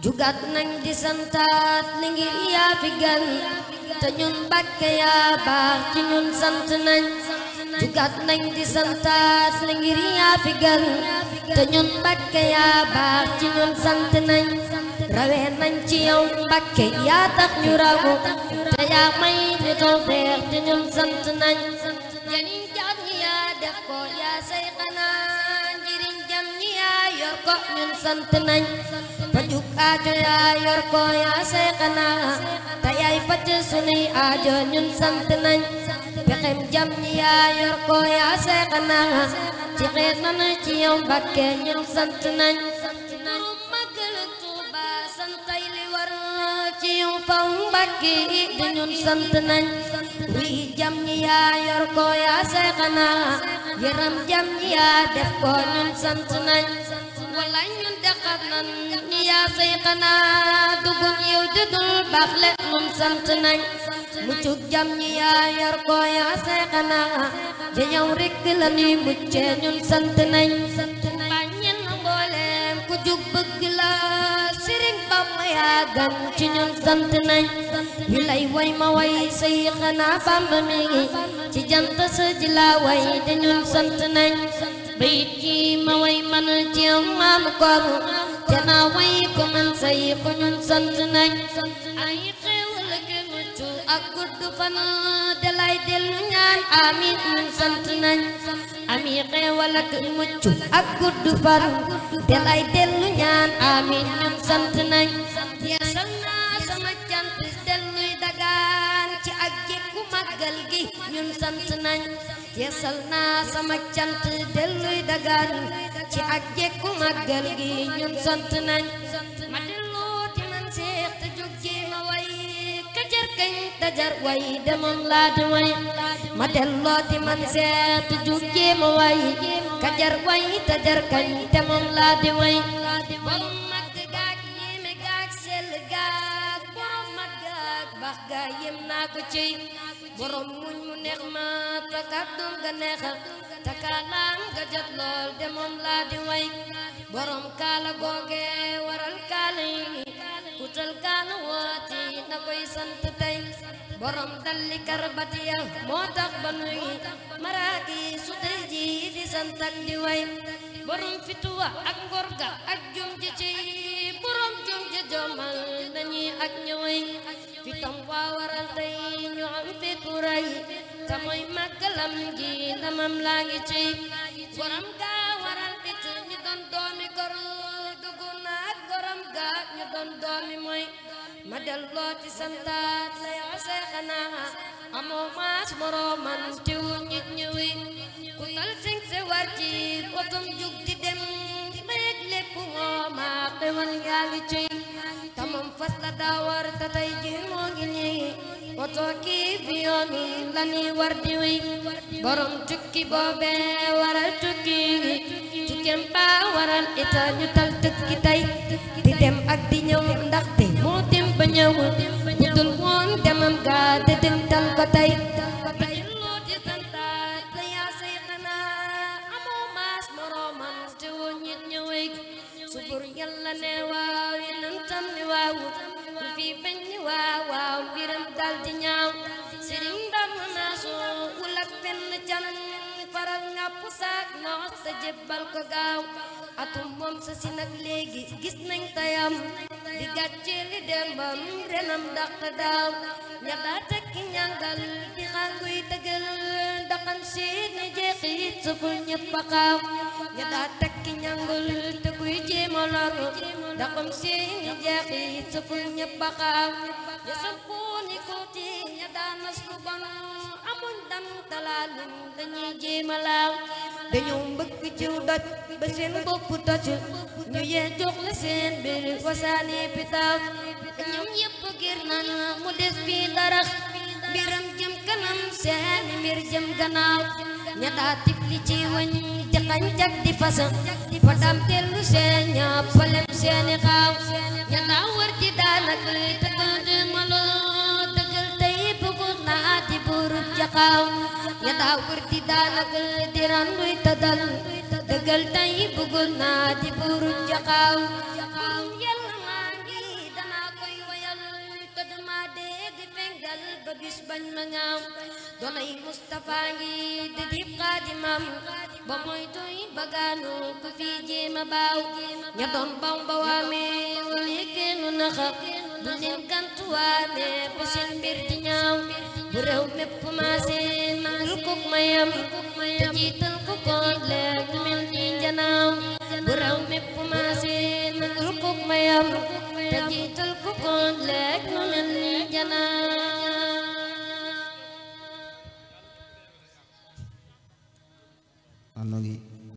jugat nañ di santaat li ngir yaa fi gan te ñun Mbàkke yaa baax ci ñun sant nañ jugat nañ di santaat li ngir yaa fi gan te ñun Mbàkke yaa baax ci ñun sant nañ rawee nañ ci yow Mbàkke yaa tax ñu ragu te yaa may ñu tawfeex te ñun sant nañ njariñ jam ñi yaa def ko yaa say xanaa njariñ jam ñi yaa yor ko ñun sant nañ fajuk aajo yaa yor ko yaa say xanaa te yaay faj sunuy aajo ñun sant nañ pexem jam ñi yaa yor ko yaa say xanaa ci xeet nañu ci yow Mbàkke ñun sant nañ ci yow faw Mbàkke di ñun sant nañ wi jam ñi yaa yor ko yaa say xanaa yaram jam ñi yaa def ko ñun sant nañ wala ñun dexat nan ñi yaa say xanaa dugun yow dudul baax le ñun sant nañ muccuk jam ñi yaa yor ko yaa say xanaa ja yow rekk la ñuy mucce ñun sant nañ baññil mbooleem ku jug bëgg la Sëriñ Bamba yaa gan ci ñun sant nañ ñu lay way ma way say xanaa Bamba mi ngi ci jant sa ji la way de ñun sant nañ bayit yi ma way man ci yow maam koor te naa way ko man say ko ñun sant nañ ay xéewal ak mucc ak gudd fan de lay dellu ñaan amiin ñun sant nañ ami xéewal ak mucc ak gudd fan de lay dellu ñaan amiin ñun sant nañ yeesal naa sama cant delluy dagaan ci ak jekku màggal gi ñun sant nañ yeesal naa sama cant delluy dagaan ci ak jekku màggal gi ñun sant nañ ma delloo ti man seex te jóg ji ma way ka jar kañ te jar way demoon laa di way ma delloo ti man seex te jóg ji ma way ka jar way te jar kañ te moom laa di way borom màgg gaag yéeme gaag sell gaag borom màgg gaag baax gaag yem naa ko ciy borom muñ mu neex ma te kàddoom ga neexa te kaalaam ga jot lool de moom laa di way borom kaala googe waral kaala yi kutal kaala wooti na koy sant tey borom dalli karbati ya moo tax ba nuy maraaki su tey ji di sant ak di way borom fituwa ak ngor ga ak jom ji ci borom jom ji jomal dañuy ak ñëway fitam waa waral tey ñu am fitu ray te mooy màggalam gi ndamam laa ngi ci borom ga waral it ñu doon doomi gor dugg na ak borom ga ñu doon doomi mooy ma delloo ci santaat la yaa say xanaa amoo maas morooman tiw nit ñëwi ku tal sing se war ci otom jug di dem beeg lépp moo maa xewal yaa ngi ci tamam fas la daa war te tey ji moo ngi ñëwi oto kii bi yoonu la ni war di wi borom tukki boobe waral tukki tukkem ba waral ita ñu tal tukki tey di dem ak di ñëw ndaxte moo dem ba ñëw budul woon demam ga de dental ko tey loo di santaat la yaa say xanaa amoo maas morooman te woo ñit ñëwee subur yàlla ne waaw yi nantam ni waaw fi bañ ni waaw waaw mbiram dal di ñaaw sëriñ ndam naasu wulak benn can faral ngàpp saak noos te jébbal ko gaaw atum moom sa si nag léegi gis nañ tayam di gàcce li dembam renam dàq daaw ña daa tekki ñàngal di xànguy tëggal daqan seeni jeexit suful ñëpp a xaaw ña daa tekki ñàngul te kuy jéema lor daqam seeni jeexit suful ñëpp a xaaw ya sampooni kooti ña daa nas lu bon amuñ dam talaalum dañuy jéema laaw dañoo mbëkk ciw doj ba seen bopp toj ñu yee jox la seen bir wasaani pitaaw ñoom yépp gir nan mu des fii darax mbiram jëm kanam seeni mbir jëm gannaaw ña daa tifli ci wañ di xancak di fasa fa dam tellu seen ña palem seeni xaaw ña daa war di daanak te tëdd malo dëggal tey bëggul naa di burub jaxaaw ña daa war di daanak di randuy tëddal dëggal tey bëggul naa di burub jaxaaw am ba mooy doy bagaanu ku fi jéema baaw ña doon baw ba waamee wal yëggeenu naxa du leen gantu waamee ba seen mbir di ñaaw bu réew mépp maase nangul kuk mayam te jiital ku koon leeg lu mel ni njanaaw bu réew mépp maase nangul kuk mayam te jiital ku koon leeg lu mel ni njanaaw